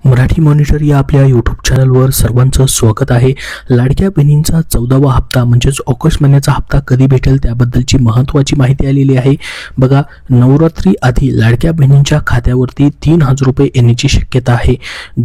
Marathi monitor या आपल्या YouTube चॅनलवर सर्वांचं स्वागत आहे। लाडक्या बहिणींचा 14वा हप्ता म्हणजेच ऑगस्ट महिन्याचा हप्ता कधी भेटेल त्याबद्दलची महत्त्वाची माहिती आलेली आहे। बघा, नवरात्री आधी लाडक्या बहिणींच्या खात्यावरती 3000 रुपये येण्याची शक्यता आहे।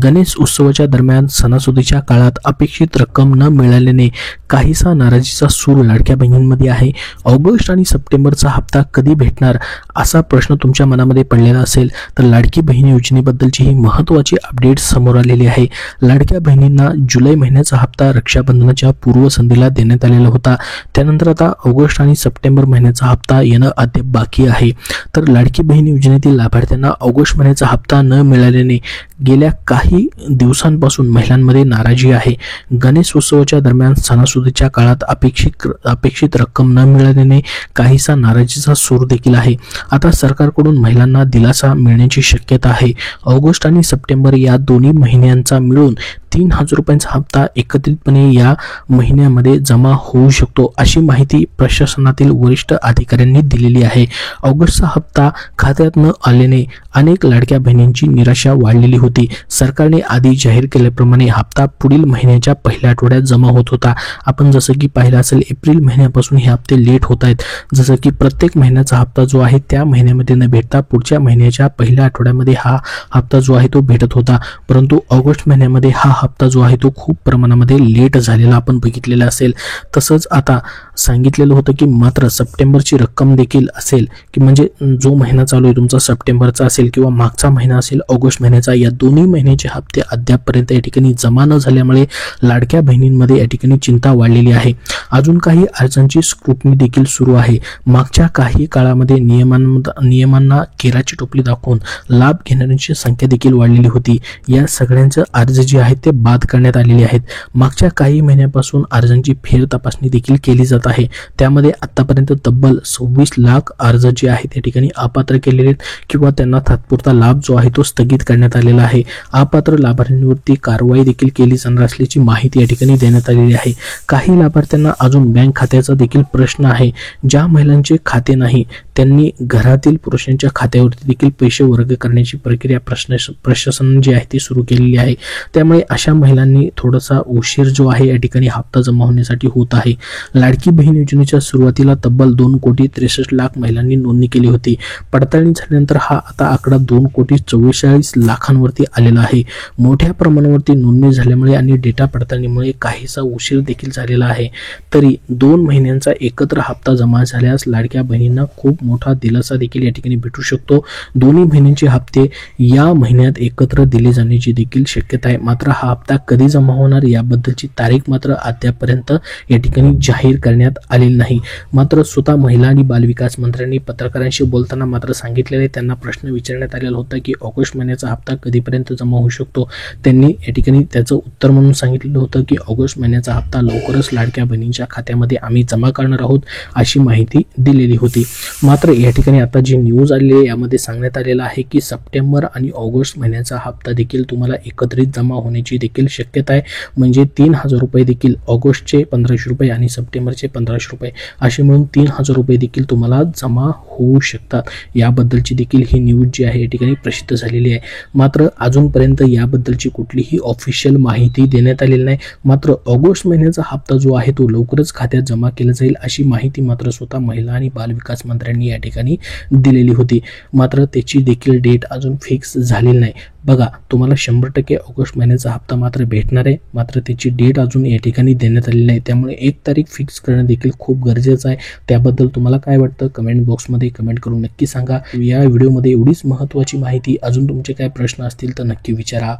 गणेश उत्सवाच्या दरम्यान सणासुदीच्या काळात अपेक्षित रक्कम न मिळाल्याने काहीसा नाराजीचा सूर लाडक्या बहिणींमध्ये आहे। ऑगस्ट आणि सप्टेंबरचा हप्ता कधी भेटणार असा प्रश्न तुमच्या मनामध्ये पडलेला असेल तर लाडकी बहीण योजनेबद्दलची ही महत्त्वाची अपडेट समोर आलेली आहे। लाडक्या बहिणींना जुलै महिन्याचा हप्ता रक्षाबंधनाच्या पूर्वसंध्येला देण्यात आलेला होता। त्यानंतर आता ऑगस्ट आणि सप्टेंबर महिन्याचा हप्ता येणं अद्याप बाकी आहे। तर लाडकी बहीण योजनेतील लाभार्थ्यांना ऑगस्ट महिन्याचा हप्ता न मिळाल्याने गेल्या काही दिवसांपासून महिलांमध्ये नाराजी आहे। गणेश उत्सवाच्या दरम्यान सणासुदीच्या काळात अपेक्षित रक्कम न मिळाल्याने काहीसा नाराजीचा सूर देखील आहे। आता सरकारकडून महिलांना दिलासा मिळण्याची शक्यता आहे। ऑगस्ट आणि सप्टेंबर या दोन्ही महिन्यांचा मिळून 3000 रुपयांचा हप्ता एकत्रितपणे या महिन्यामध्ये जमा होऊ शकतो अशी माहिती प्रशासनातील वरिष्ठ अधिकाऱ्यांनी दिलेली आहे। ऑगस्टचा हप्ता खात्यात न आल्याने अनेक लाडक्या बहिणींची निराशा वाढलेली होती। सरकारने आधी जाहीर केल्याप्रमाणे हप्ता पुढील महिन्याच्या पहिल्या आठवड्यात जमा होत होता। आपण जसं की पाहिलं असेल एप्रिल महिन्यापासून हे हप्ते लेट होत आहेत। जसं की प्रत्येक महिन्याचा हप्ता जो आहे त्या महिन्यामध्ये न भेटता पुढच्या महिन्याच्या पहिल्या आठवड्यामध्ये हा हप्ता जो आहे तो भेटत होता, परंतु ऑगस्ट महिन्यामध्ये हा हप्ता जो आहे तो खूप प्रमाणामध्ये लेट झालेला आपण बघितलेला असेल। तसंच आता सांगितलेलं होतं की मात्र सप्टेंबरची रक्कम देखील असेल की म्हणजे जो महिना चालू आहे तुमचा सप्टेंबरचा असेल किंवा मागचा महिना असेल ऑगस्ट महिन्याचा, या दोन्ही महिन्याचे हप्ते अद्यापपर्यंत या ठिकाणी जमा न झाल्यामुळे लाडक्या बहिणींमध्ये या ठिकाणी चिंता वाढलेली आहे। अजून काही अर्जांची स्क्रुटनी देखील सुरू आहे। मागच्या काही काळामध्ये नियमांना केराची टोपली दाखवून लाभ घेणाऱ्यांची संख्या देखील वाढलेली होती। या सगळ्यांचे अर्ज जे आहेत ते बाद करण्यात आलेले आहेत। मागच्या काही महिन्यापासून अर्जांची फेर तपासणी देखील केली जात आहे। त्यामध्ये आतापर्यंत तब्बल 26 लाख अर्ज जे आहेत त्या ठिकाणी अपात्र केलेले आहेत किंवा त्यांना तात्पुरता लाभ जो आहे तो स्थगित करण्यात आलेला आहे। अपात्र लाभार्थ्यांवरती कारवाई देखील केली जाणार असल्याची माहिती या ठिकाणी देण्यात आलेली आहे। काही लाभार्थ्यांना अजून बँक खात्याचा देखील प्रश्न आहे। ज्या महिलांचे खाते नाही त्यांनी घरातील पुरुषांच्या खात्यावरती देखील पैसे वर्ग करण्याची प्रक्रिया प्रशासनाने जी आहे ती सुरू केलेली आहे। त्यामुळे अशा महिलांनी थोडासा उशीर जो आहे या ठिकाणी हप्ता जमा होण्यासाठी होत आहे। लाडकी बहीण योजनेच्या सुरुवातीला तब्बल 2,63,00,000 महिलांनी नोंदणी केली होती। पडताळणी झाल्यानंतर हा आता आकडा 2,44,00,000 आलेला आहे। मोठ्या प्रमाणावरती नोंदणी झाल्यामुळे आणि डेटा पडताळणीमुळे काहीसा उशीर देखील झालेला आहे। तरी 2 महिन्यांचा एकत्र हप्ता जमा झाल्यास लाडक्या बहिणींना खूप मोठा दिलासा देखील या ठिकाणी भेटू शकतो। दोन्ही महिन्यांचे हप्ते या महिन्यात एकत्र दिले जाण्याची देखील शक्यता आहे। मात्र हा हप्ता कधी जमा होणार याबद्दलची तारीख मात्र अद्यापर्यंत या ठिकाणी जाहीर करण्यात आलेली नाही। मात्र स्वतः महिला आणि बालविकास मंत्र्यांनी पत्रकारांशी बोलताना मात्र सांगितलेले, त्यांना प्रश्न विचारण्यात आलेला होता की ऑगस्ट महिन्याचा हप्ता कधीपर्यंत जमा होऊ शकतो। त्यांनी या ठिकाणी त्याचं उत्तर म्हणून सांगितलेलं होतं की ऑगस्ट महिन्याचा हप्ता लवकरच लाडक्या बहिणींच्या खात्यामध्ये आम्ही जमा करणार आहोत अशी माहिती दिलेली होती। मात्र या ठिकाणी आता जी न्यूज आलेली आहे यामध्ये सांगण्यात आलेलं आहे की सप्टेंबर आणि ऑगस्ट महिन्याचा हप्ता देखील तुम्हाला एकत्रित जमा होण्याची देखील शक्यता आहे। म्हणजे 3000 रुपये देखील ऑगस्टचे 1500 रुपये आणि सप्टेंबरचे 1500 रुपये असे मिळून 3000 रुपये देखील तुम्हाला जमा होऊ शकतात। याबद्दलची देखील ही न्यूज जी आहे या ठिकाणी प्रसिद्ध झालेली आहे। मात्र अजूनपर्यंत याबद्दलची कुठलीही ऑफिशियल माहिती देण्यात आलेली नाही। मात्र ऑगस्ट महिन्याचा हप्ता जो आहे तो लवकरच खात्यात जमा केला जाईल अशी माहिती मात्र स्वतः महिला आणि बालविकास मंत्र्यांनी या ठिकाणी दिलेली होती। मात्र त्याची देखील डेट अजून फिक्स झालेली नाही। बघा, तुम्हाला 100% ऑगस्ट महिन्याचा हप्ता मात्र भेटणार आहे, मात्र त्याची डेट अजून या ठिकाणी देण्यात आलेली नाही। त्यामुळे एक तारीख फिक्स करणं देखील खूप गरजेचं आहे। त्याबद्दल तुम्हाला काय वाटतं कमेंट बॉक्समध्ये कमेंट करून नक्की सांगा। या व्हिडिओमध्ये एवढीच महत्त्वाची माहिती। अजून तुमचे काय प्रश्न असतील तर नक्की विचारा।